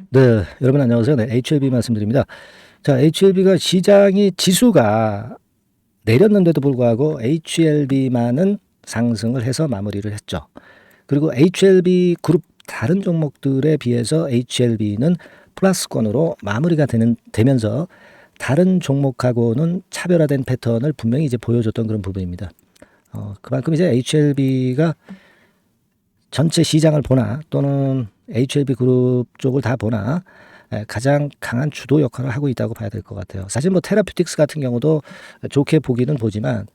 네, 여러분 안녕하세요. 네, HLB 말씀드립니다. 자, HLB가 시장이 지수가 내렸는데도 불구하고 HLB만은 상승을 해서 마무리를 했죠. 그리고 HLB 그룹 다른 종목들에 비해서 HLB는 플러스권으로 마무리가 되면서 다른 종목하고는 차별화된 패턴을 분명히 이제 보여줬던 그런 부분입니다. 그만큼 이제 HLB가 전체 시장을 보나 또는 HLB 그룹 쪽을 다 보나 가장 강한 주도 역할을 하고 있다고 봐야 될 것 같아요. 사실 뭐 테라퓨틱스 같은 경우도 좋게 보기는 보지만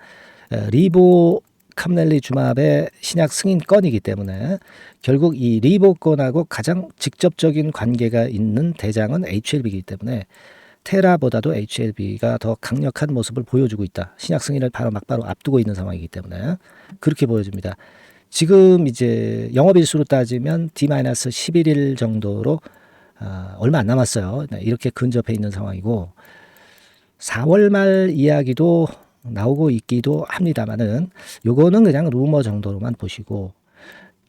리보캄넬리주맙의 신약 승인건이기 때문에 결국 이 리보건하고 가장 직접적인 관계가 있는 대장은 HLB이기 때문에 테라보다도 HLB가 더 강력한 모습을 보여주고 있다. 신약 승인을 막바로 앞두고 있는 상황이기 때문에 그렇게 보여집니다. 지금 이제 영업일수로 따지면 D-11일 정도로 얼마 안 남았어요. 이렇게 근접해 있는 상황이고 4월 말 이야기도 나오고 있기도 합니다만은 요거는 그냥 루머 정도로만 보시고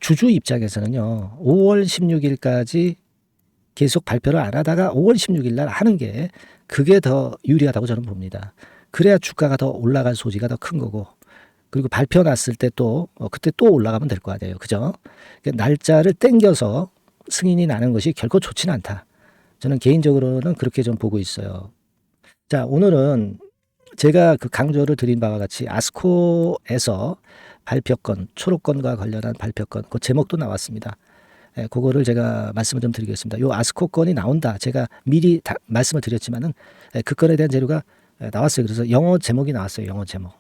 주주 입장에서는요. 5월 16일까지 계속 발표를 안 하다가 5월 16일 날 하는 게 그게 더 유리하다고 저는 봅니다. 그래야 주가가 더 올라갈 소지가 더 큰 거고 그리고 발표 났을 때 또 그때 또 올라가면 될 거 아니에요. 그죠? 날짜를 땡겨서 승인이 나는 것이 결코 좋지는 않다. 저는 개인적으로는 그렇게 좀 보고 있어요. 자, 오늘은 제가 그 강조를 드린 바와 같이 아스코에서 발표건, 초록건과 관련한 발표건, 그 제목도 나왔습니다. 그거를 제가 말씀을 좀 드리겠습니다. 요 아스코 건이 나온다. 제가 미리 말씀을 드렸지만은 그 건에 대한 재료가 나왔어요. 그래서 영어 제목이 나왔어요. 영어 제목.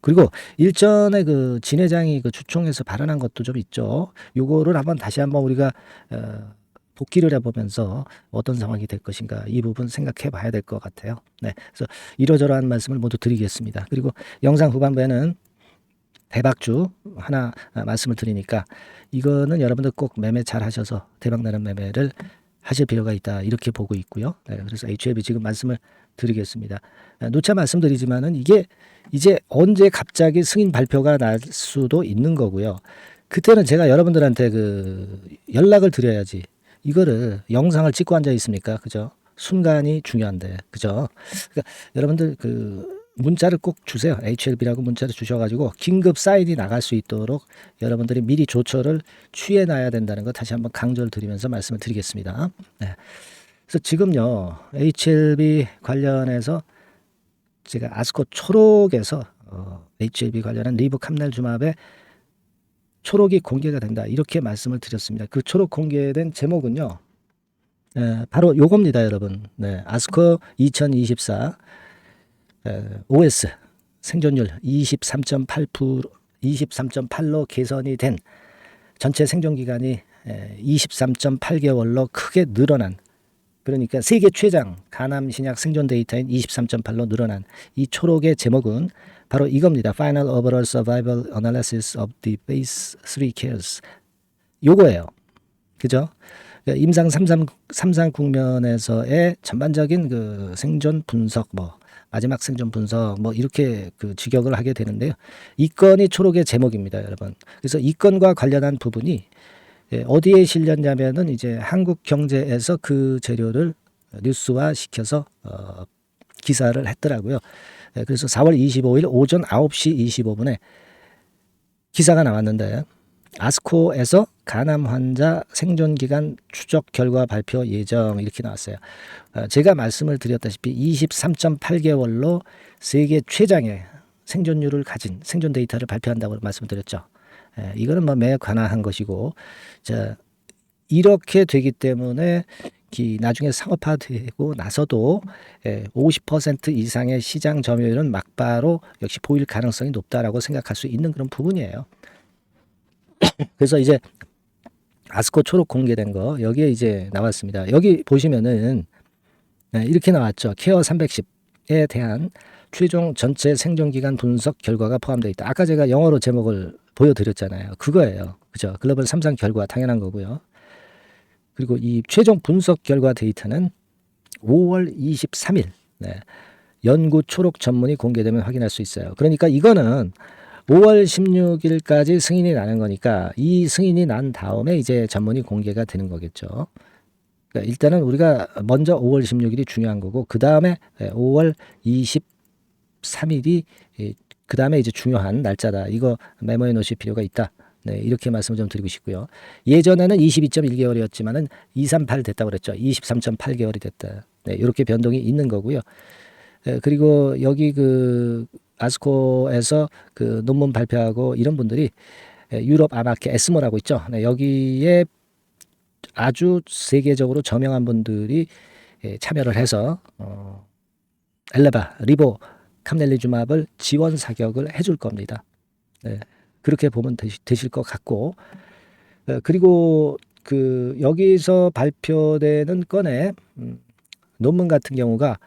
그리고 일전에 그 진 회장이 그 주총에서 발언한 것도 좀 있죠. 요거를 다시 한번 우리가 복기를 해보면서 어떤 상황이 될 것인가 이 부분 생각해 봐야 될 것 같아요. 네, 그래서 이러저러한 말씀을 모두 드리겠습니다. 그리고 영상 후반부에는 대박주 하나 말씀을 드리니까 이거는 여러분들 꼭 매매 잘 하셔서 대박나는 매매를 하실 필요가 있다 이렇게 보고 있고요. 네, 그래서 HLB 지금 말씀을 드리겠습니다. 누차 말씀드리지만은 이게 이제 언제 갑자기 승인 발표가 날 수도 있는 거고요. 그때는 제가 여러분들한테 그 연락을 드려야지. 이거를 영상을 찍고 앉아 있습니까? 그죠? 순간이 중요한데, 그죠? 그러니까 여러분들 그 문자를 꼭 주세요. HLB라고 문자를 주셔가지고 긴급 사인이 나갈 수 있도록 여러분들이 미리 조처를 취해놔야 된다는 거 다시 한번 강조를 드리면서 말씀을 드리겠습니다. 네. 그래서 지금요 HLB 관련해서 제가 아스코 초록에서 HLB 관련한 리보캄넬주맙의 초록이 공개가 된다 이렇게 말씀을 드렸습니다. 그 초록 공개된 제목은요 바로 요겁니다 여러분. 네, 아스코 2024 OS 생존율 23.8%, 23.8로 개선이 된 전체 생존 기간이 23.8개월로 크게 늘어난 그러니까 세계 최장 간암 신약 생존 데이터인 23.8로 늘어난 이 초록의 제목은 바로 이겁니다. Final Overall Survival Analysis of the Phase 3 Cares. 요거예요. 그죠? 임상 3상 국면에서의 전반적인 그 생존 분석 마지막 생존 분석 이렇게 그 직역을 하게 되는데요. 이 건이 초록의 제목입니다, 여러분. 그래서 이 건과 관련한 부분이 어디에 실렸냐면은 이제 한국경제에서 그 재료를 뉴스화 시켜서 기사를 했더라고요. 그래서 4월 25일 오전 9시 25분에 기사가 나왔는데 아스코에서 간암 환자 생존 기간 추적 결과 발표 예정 이렇게 나왔어요. 제가 말씀을 드렸다시피 23.8개월로 세계 최장의 생존율을 가진 생존 데이터를 발표한다고 말씀드렸죠. 이거는 매우 관화한 것이고, 자, 이렇게 되기 때문에 나중에 상업화되고 나서도 50% 이상의 시장 점유율은 막바로 역시 보일 가능성이 높다라고 생각할 수 있는 그런 부분이에요. 그래서 이제 아스코 초록 공개된 거 여기에 이제 나왔습니다. 여기 보시면은 이렇게 나왔죠. 케어 310에 대한 최종 전체 생존기간 분석 결과가 포함되어 있다. 아까 제가 영어로 제목을 보여드렸잖아요. 그거예요. 그죠? 글로벌 3상 결과 당연한 거고요. 그리고 이 최종 분석 결과 데이터는 5월 23일 연구 초록 전문이 공개되면 확인할 수 있어요. 그러니까 이거는 5월 16일까지 승인이 나는 거니까 이 승인이 난 다음에 이제 전문이 공개가 되는 거겠죠. 그러니까 일단은 우리가 먼저 5월 16일이 중요한 거고 그 다음에 5월 23일이 그 다음에 이제 중요한 날짜다. 이거 메모해 놓으실 필요가 있다. 네, 이렇게 말씀을 좀 드리고 싶고요. 예전에는 22.1개월이었지만은 238 됐다고 그랬죠. 23.8개월이 됐다. 네, 이렇게 변동이 있는 거고요. 그리고 여기 그 아스코에서 그 논문 발표하고 이런 분들이 유럽 아마케 에스모라고 있죠. 네, 여기에 아주 세계적으로 저명한 분들이 참여를 해서 엘레바, 리보, 캄넬리주맙을 지원 사격을 해줄 겁니다. 네, 그렇게 보면 되실 것 같고 그리고 그 여기서 발표되는 건에 논문 같은 경우가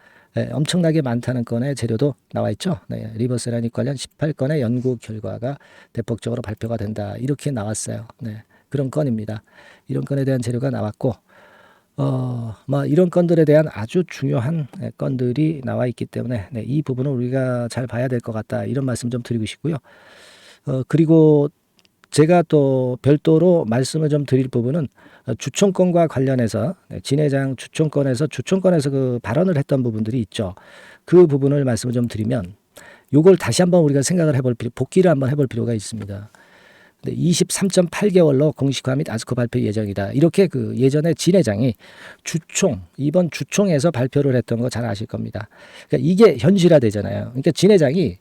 엄청나게 많다는 건의 재료도 나와 있죠. 네, 리버세라닉 관련 18건의 연구 결과가 대폭적으로 발표가 된다. 이렇게 나왔어요. 네, 그런 건입니다. 이런 건에 대한 재료가 나왔고 뭐 이런 건들에 대한 아주 중요한 건들이 나와 있기 때문에 네, 이 부분은 우리가 잘 봐야 될 것 같다. 이런 말씀 좀 드리고 싶고요. 그리고 제가 또 별도로 말씀을 좀 드릴 부분은 주총권과 관련해서 진 회장 주총권에서 그 발언을 했던 부분들이 있죠. 그 부분을 말씀을 좀 드리면 요걸 다시 한번 우리가 생각을 해볼 복기를 한번 해볼 필요가 있습니다. 23.8개월로 공식화 및 아스코 발표 예정이다. 이렇게 그 예전에 진 회장이 이번 주총에서 발표를 했던 거 잘 아실 겁니다. 그러니까 이게 현실화되잖아요. 그러니까 진 회장이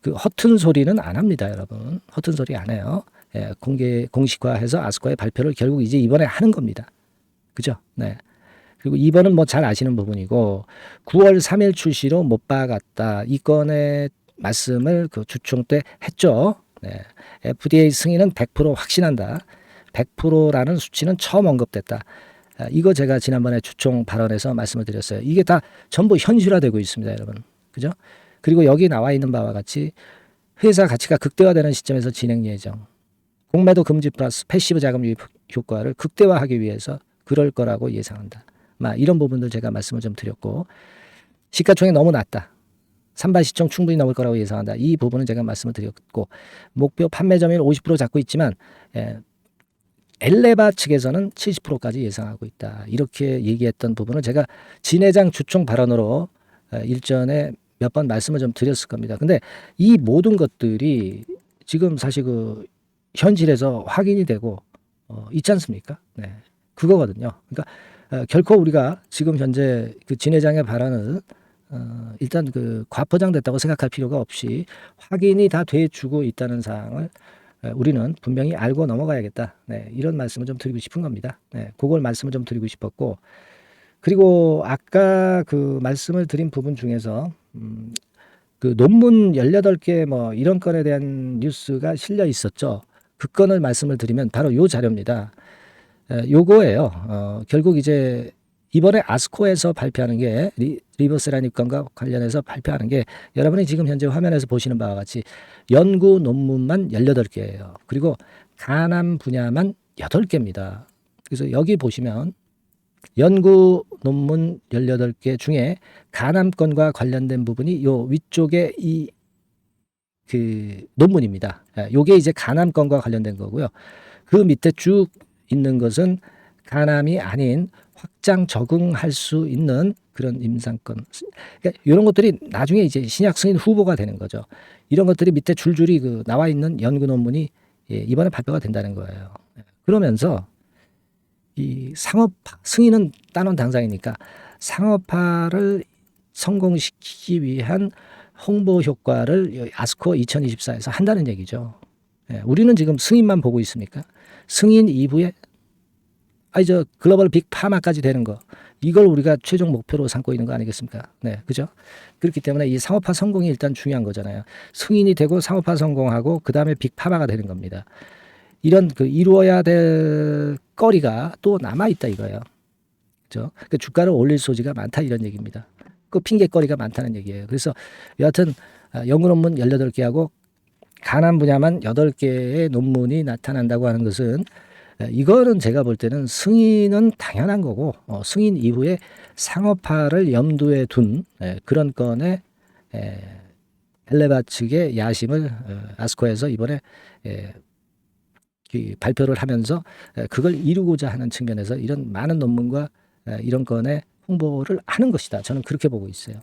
그 허튼 소리는 안 합니다, 여러분. 허튼 소리 안 해요. 예, 공식화해서 아스코의 발표를 결국 이제 이번에 하는 겁니다. 그죠? 네. 그리고 이번은 뭐 잘 아시는 부분이고 9월 3일 출시로 못 박았다. 이 건의 말씀을 그 주총 때 했죠. 네. FDA 승인은 100% 확신한다. 100%라는 수치는 처음 언급됐다. 이거 제가 지난번에 주총 발언에서 말씀을 드렸어요. 이게 다 전부 현실화되고 있습니다, 여러분. 그죠? 그리고 여기 나와 있는 바와 같이 회사 가치가 극대화되는 시점에서 진행 예정. 공매도 금지 플러스 패시브 자금 유입 효과를 극대화하기 위해서 그럴 거라고 예상한다. 이런 부분들 제가 말씀을 좀 드렸고 시가총액 너무 낮다. 산발 시총 충분히 넘을 거라고 예상한다. 이 부분은 제가 말씀을 드렸고 목표 판매 점유율 50% 잡고 있지만 엘레바 측에서는 70%까지 예상하고 있다. 이렇게 얘기했던 부분을 제가 진 회장 주총 발언으로 일전에 몇 번 말씀을 좀 드렸을 겁니다. 근데 이 모든 것들이 지금 사실 그 현실에서 확인이 되고 있지 않습니까? 네, 그거거든요. 그러니까 결코 우리가 지금 현재 그 진 회장의 발언을 일단 그 과포장됐다고 생각할 필요가 없이 확인이 다 돼주고 있다는 사항을 우리는 분명히 알고 넘어가야겠다. 네, 이런 말씀을 좀 드리고 싶은 겁니다. 네, 그걸 말씀을 좀 드리고 싶었고 그리고 아까 그 말씀을 드린 부분 중에서 그 논문 18개 뭐 이런 건에 대한 뉴스가 실려 있었죠. 그 건을 말씀을 드리면 바로 요 자료입니다. 요거예요. 결국 이제 이번에 아스코에서 발표하는 게 리버세라닉 건과 관련해서 발표하는 게 여러분이 지금 현재 화면에서 보시는 바와 같이 연구 논문만 18개예요. 그리고 간암 분야만 8개입니다. 그래서 여기 보시면 연구 논문 18개 중에 간암건과 관련된 부분이 요 위쪽에 이 그 논문입니다. 요게 이제 간암건과 관련된 거고요. 그 밑에 쭉 있는 것은 간암이 아닌 확장 적응할 수 있는 그런 임상건. 그러니까 이런 것들이 나중에 이제 신약 승인 후보가 되는 거죠. 이런 것들이 밑에 줄줄이 그 나와 있는 연구 논문이 이번에 발표가 된다는 거예요. 그러면서 이 상업화 승인은 따놓은 당상이니까 상업화를 성공시키기 위한 홍보 효과를 아스코 2024에서 한다는 얘기죠. 우리는 지금 승인만 보고 있습니까? 승인 이후에 저 글로벌 빅 파마까지 되는 거 이걸 우리가 최종 목표로 삼고 있는 거 아니겠습니까? 네, 그죠? 그렇기 때문에 이 상업화 성공이 일단 중요한 거잖아요. 승인이 되고 상업화 성공하고 그 다음에 빅 파마가 되는 겁니다. 이런 그 이루어야 될 거리가 또 남아 있다 이거예요. 그죠? 그 주가를 올릴 소지가 많다 이런 얘기입니다. 그 핑계거리가 많다는 얘기예요. 그래서 여하튼 연구 논문 18개하고 간암 분야만 8개의 논문이 나타난다고 하는 것은 이거는 제가 볼 때는 승인은 당연한 거고 승인 이후에 상업화를 염두에 둔 그런 건에 엘레바 측의 야심을 아스코에서 이번에 발표를 하면서 그걸 이루고자 하는 측면에서 이런 많은 논문과 이런 건에 홍보를 하는 것이다. 저는 그렇게 보고 있어요.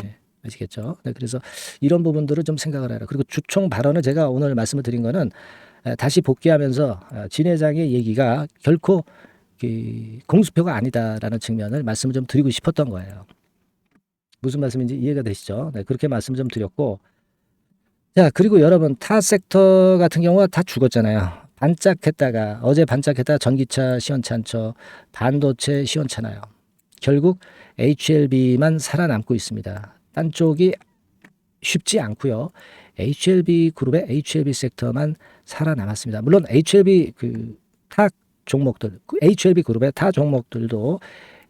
네, 아시겠죠? 네, 그래서 이런 부분들을 좀 생각을 해라. 그리고 주총 발언을 제가 오늘 말씀을 드린 거는 다시 복귀하면서 진 회장의 얘기가 결코 공수표가 아니다라는 측면을 말씀을 좀 드리고 싶었던 거예요. 무슨 말씀인지 이해가 되시죠? 네, 그렇게 말씀을 좀 드렸고, 자, 그리고 여러분 타 섹터 같은 경우가 다 죽었잖아요. 반짝했다가 어제 반짝했다가 전기차 시원찮죠. 반도체 시원찮아요. 결국 HLB만 살아남고 있습니다. 딴 쪽이 쉽지 않고요. HLB 그룹의 HLB 섹터만 살아남았습니다. 물론 HLB 타 종목들, HLB 그룹의 타 종목들도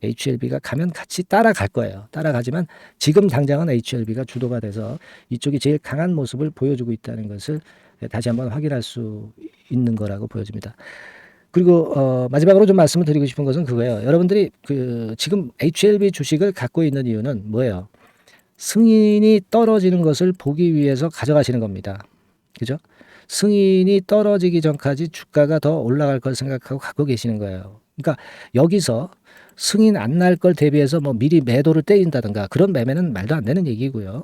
HLB가 가면 같이 따라갈 거예요. 따라가지만 지금 당장은 HLB가 주도가 돼서 이쪽이 제일 강한 모습을 보여주고 있다는 것을 다시 한번 확인할 수 있는 거라고 보여집니다. 그리고 마지막으로 좀 말씀을 드리고 싶은 것은 그거예요. 여러분들이 지금 HLB 주식을 갖고 있는 이유는 뭐예요? 승인이 떨어지는 것을 보기 위해서 가져가시는 겁니다. 그죠? 승인이 떨어지기 전까지 주가가 더 올라갈 걸 생각하고 갖고 계시는 거예요. 그러니까 여기서 승인 안 날 걸 대비해서 뭐 미리 매도를 때린다든가 그런 매매는 말도 안 되는 얘기고요.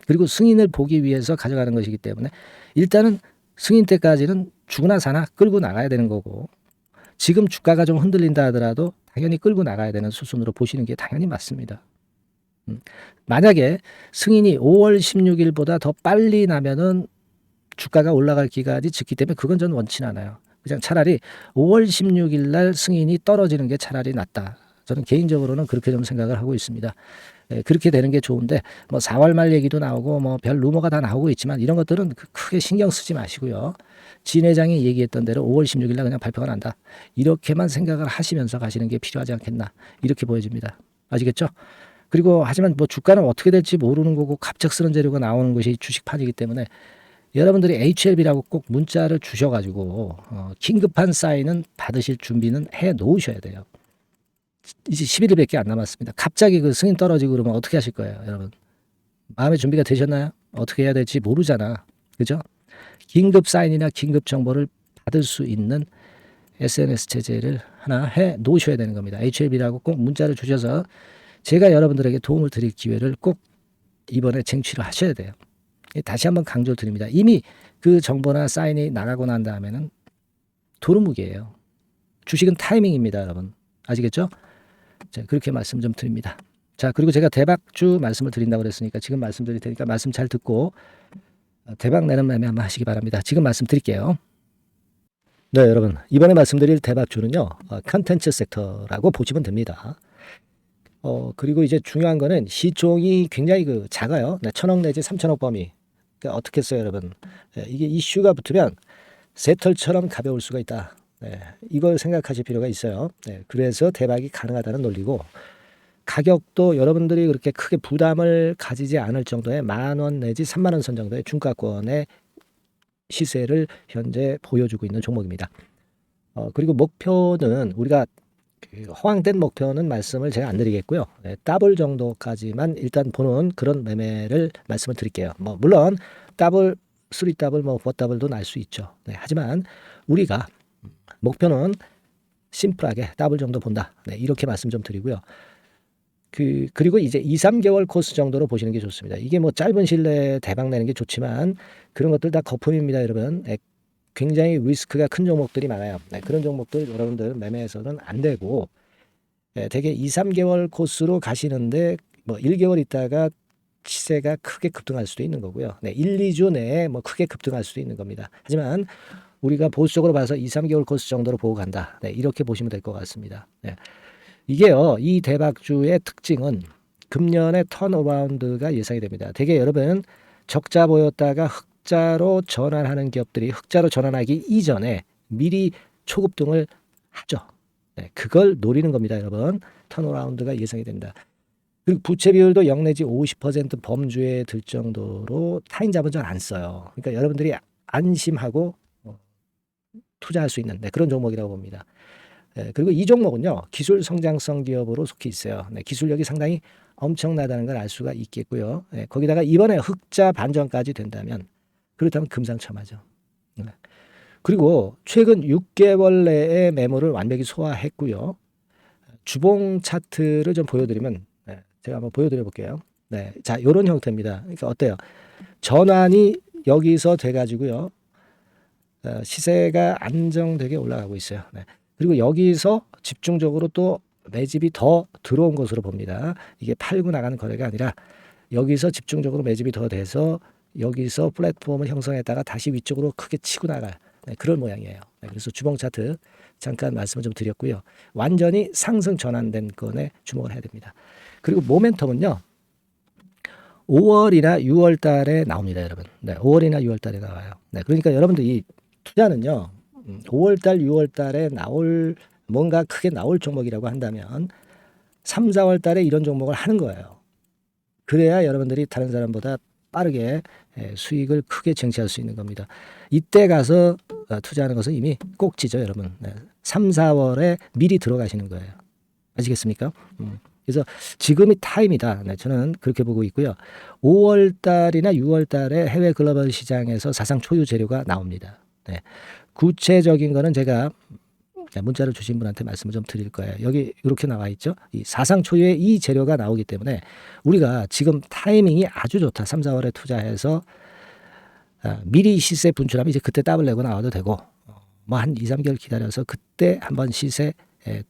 그리고 승인을 보기 위해서 가져가는 것이기 때문에 일단은 승인 때까지는 죽으나 사나 끌고 나가야 되는 거고, 지금 주가가 좀 흔들린다 하더라도 당연히 끌고 나가야 되는 수순으로 보시는 게 당연히 맞습니다. 만약에 승인이 5월 16일보다 더 빨리 나면은 주가가 올라갈 기간이 적기 때문에 그건 저는 원치는 않아요. 그냥 차라리 5월 16일 날 승인이 떨어지는 게 차라리 낫다. 저는 개인적으로는 그렇게 좀 생각을 하고 있습니다. 그렇게 되는 게 좋은데 뭐 4월 말 얘기도 나오고 뭐 별 루머가 다 나오고 있지만 이런 것들은 크게 신경 쓰지 마시고요. 진 회장이 얘기했던 대로 5월 16일 날 그냥 발표가 난다. 이렇게만 생각을 하시면서 가시는 게 필요하지 않겠나. 이렇게 보여집니다. 아시겠죠? 그리고 하지만 뭐 주가는 어떻게 될지 모르는 거고 갑작스런 재료가 나오는 것이 주식판이기 때문에 여러분들이 HLB라고 꼭 문자를 주셔가지고 긴급한 사인은 받으실 준비는 해 놓으셔야 돼요. 이제 11일밖에 안 남았습니다. 갑자기 그 승인 떨어지고 그러면 어떻게 하실 거예요, 여러분? 마음의 준비가 되셨나요? 어떻게 해야 될지 모르잖아. 그죠? 긴급 사인이나 긴급 정보를 받을 수 있는 SNS 체제를 하나 해 놓으셔야 되는 겁니다. HLB라고 꼭 문자를 주셔서 제가 여러분들에게 도움을 드릴 기회를 꼭 이번에 쟁취를 하셔야 돼요. 다시 한번 강조를 드립니다. 이미 그 정보나 사인이 나가고 난 다음에는 도루묵이에요. 주식은 타이밍입니다, 여러분. 아시겠죠? 자, 그렇게 말씀 좀 드립니다. 자, 그리고 제가 대박주 말씀을 드린다고 그랬으니까 지금 말씀드릴 테니까 말씀 잘 듣고 대박 내는 매매 한번 하시기 바랍니다. 지금 말씀드릴게요. 네, 여러분. 이번에 말씀드릴 대박주는요. 컨텐츠 섹터라고 보시면 됩니다. 그리고 이제 중요한 거는 시총이 굉장히 작아요. 1,000억 내지 3,000억 범위. 그러니까 어떻게 했어요, 여러분? 이게 이슈가 붙으면 새털처럼 가벼울 수가 있다. 이걸 생각하실 필요가 있어요. 그래서 대박이 가능하다는 논리고, 가격도 여러분들이 그렇게 크게 부담을 가지지 않을 정도의 10,000원 내지 30,000원 선 정도의 중가권의 시세를 현재 보여주고 있는 종목입니다. 그리고 목표는 우리가 허황된 목표는 말씀을 제가 안 드리겠고요. 더블 정도까지만 일단 보는 그런 매매를 말씀을 드릴게요. 뭐 물론 더블, 3더블, 뭐 4더블도 날 수 있죠. 하지만 우리가 목표는 심플하게 더블 정도 본다. 이렇게 말씀 좀 드리고요. 그리고 이제 2, 3개월 코스 정도로 보시는 게 좋습니다. 이게 뭐 짧은 시일 내에 대박 내는 게 좋지만 그런 것들 다 거품입니다, 여러분. 굉장히 리스크가 큰 종목들이 많아요. 그런 종목들 여러분들 매매해서는 안 되고, 대개 2, 3개월 코스로 가시는데 뭐 1개월 있다가 시세가 크게 급등할 수도 있는 거고요. 1, 2주 내에 뭐 크게 급등할 수도 있는 겁니다. 하지만 우리가 보수적으로 봐서 2, 3개월 코스 정도로 보고 간다. 이렇게 보시면 될 것 같습니다. 이게요, 이 대박주의 특징은 금년의 턴어라운드가 예상이 됩니다. 대개 여러분 적자 보였다가 흑자로 전환하는 기업들이 흑자로 전환하기 이전에 미리 초급등을 하죠. 그걸 노리는 겁니다, 여러분. 턴어라운드가 예상이 됩니다. 그리고 부채 비율도 0 내지 50% 범주에 들 정도로 타인 자본을 안 써요. 그러니까 여러분들이 안심하고 투자할 수 있는 그런 종목이라고 봅니다. 그리고 이 종목은요, 기술 성장성 기업으로 속해 있어요. 기술력이 상당히 엄청나다는 걸 알 수가 있겠고요. 거기다가 이번에 흑자 반전까지 된다면, 그렇다면 금상첨화죠. 그리고 최근 6개월 내에 매물을 완벽히 소화했고요. 주봉 차트를 좀 보여드리면, 네, 제가 한번 보여드려 볼게요. 네, 자, 이런 형태입니다. 그러니까 어때요? 전환이 여기서 돼가지고요, 시세가 안정되게 올라가고 있어요. 네. 그리고 여기서 집중적으로 또 매집이 더 들어온 것으로 봅니다. 이게 팔고 나가는 거래가 아니라 여기서 집중적으로 매집이 더 돼서 여기서 플랫폼을 형성했다가 다시 위쪽으로 크게 치고 나갈, 네, 그런 모양이에요. 네, 그래서 주봉 차트 잠깐 말씀을 좀 드렸고요. 완전히 상승 전환된 건에 주목을 해야 됩니다. 그리고 모멘텀은요, 5월이나 6월 달에 나옵니다, 여러분. 네, 5월이나 6월 달에 나와요. 네, 그러니까 여러분들 이 투자는요, 5월 달, 6월 달에 뭔가 크게 나올 종목이라고 한다면 3, 4월 달에 이런 종목을 하는 거예요. 그래야 여러분들이 다른 사람보다 빠르게 수익을 크게 쟁취할 수 있는 겁니다. 이때 가서 투자하는 것은 이미 꼭지죠, 여러분. 3, 4월에 미리 들어가시는 거예요. 아시겠습니까? 그래서 지금이 타임이다. 네, 저는 그렇게 보고 있고요. 5월 달이나 6월 달에 해외 글로벌 시장에서 사상 초유 재료가 나옵니다. 네. 구체적인 거는 제가 문자를 주신 분한테 말씀을 좀 드릴 거예요. 여기 이렇게 나와 있죠. 이 사상 초유의 이 재료가 나오기 때문에 우리가 지금 타이밍이 아주 좋다. 3, 4월에 투자해서 미리 시세 분출하면 이제 그때 더블 내고 나와도 되고, 뭐 한 2, 3개월 기다려서 그때 한번 시세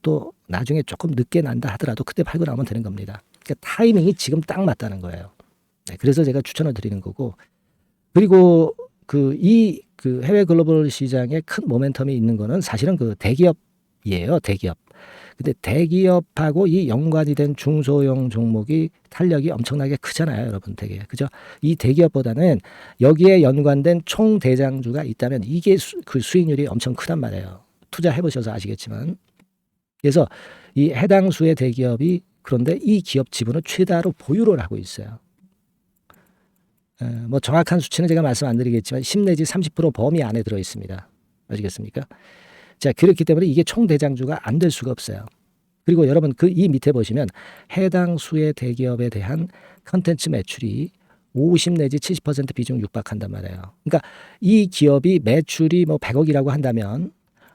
또 나중에 조금 늦게 난다 하더라도 그때 팔고 나오면 되는 겁니다. 그러니까 타이밍이 지금 딱 맞다는 거예요. 네, 그래서 제가 추천을 드리는 거고, 그리고 그 해외 글로벌 시장에 큰 모멘텀이 있는 거는 사실은 그 대기업이에요. 대기업. 근데 대기업하고 이 연관이 된 중소형 종목이 탄력이 엄청나게 크잖아요, 여러분. 되게 그죠? 이 대기업보다는 여기에 연관된 총 대장주가 있다면 이게 그 수익률이 엄청 크단 말이에요. 투자해 보셔서 아시겠지만. 그래서 이 해당 수의 대기업이, 그런데 이 기업 지분을 최다로 보유를 하고 있어요. 뭐 정확한 수치는 제가 말씀 안 드리겠지만 10 내지 30% 범위 안에 들어 있습니다. 아시겠습니까? 자, 그렇기 때문에 이게 총 대장주가 안 될 수가 없어요. 그리고 여러분 이 밑에 보시면 해당 수의 대기업에 대한 컨텐츠 매출이 50 내지 70% 비중 육박한단 말이에요. 그러니까 이 기업이 매출이 뭐 100억이라고 한다면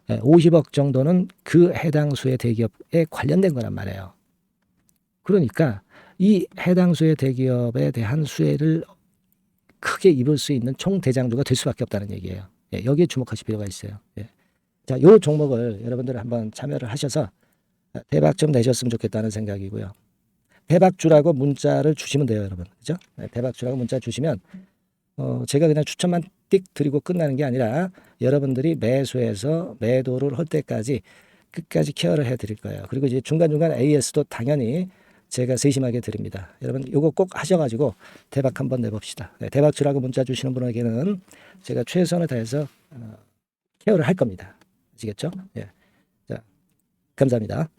50억 정도는 그 해당 수의 대기업에 관련된 거란 말이에요. 그러니까 이 해당 수의 대기업에 대한 수혜를 크게 입을 수 있는 총 대장주가 될 수밖에 없다는 얘기예요. 여기에 주목하실 필요가 있어요. 자, 이 종목을 여러분들 한번 참여를 하셔서 대박 좀 내셨으면 좋겠다는 생각이고요. 대박주라고 문자를 주시면 돼요, 여러분. 그죠? 대박주라고 문자 주시면 제가 그냥 추천만 띡 드리고 끝나는 게 아니라 여러분들이 매수해서 매도를 할 때까지 끝까지 케어를 해 드릴 거예요. 그리고 이제 중간중간 AS도 당연히 제가 세심하게 드립니다. 여러분 이거 꼭 하셔가지고 대박 한번 내봅시다. 대박주라고 문자 주시는 분에게는 제가 최선을 다해서 케어를 할 겁니다. 아시겠죠? 예. 자, 감사합니다.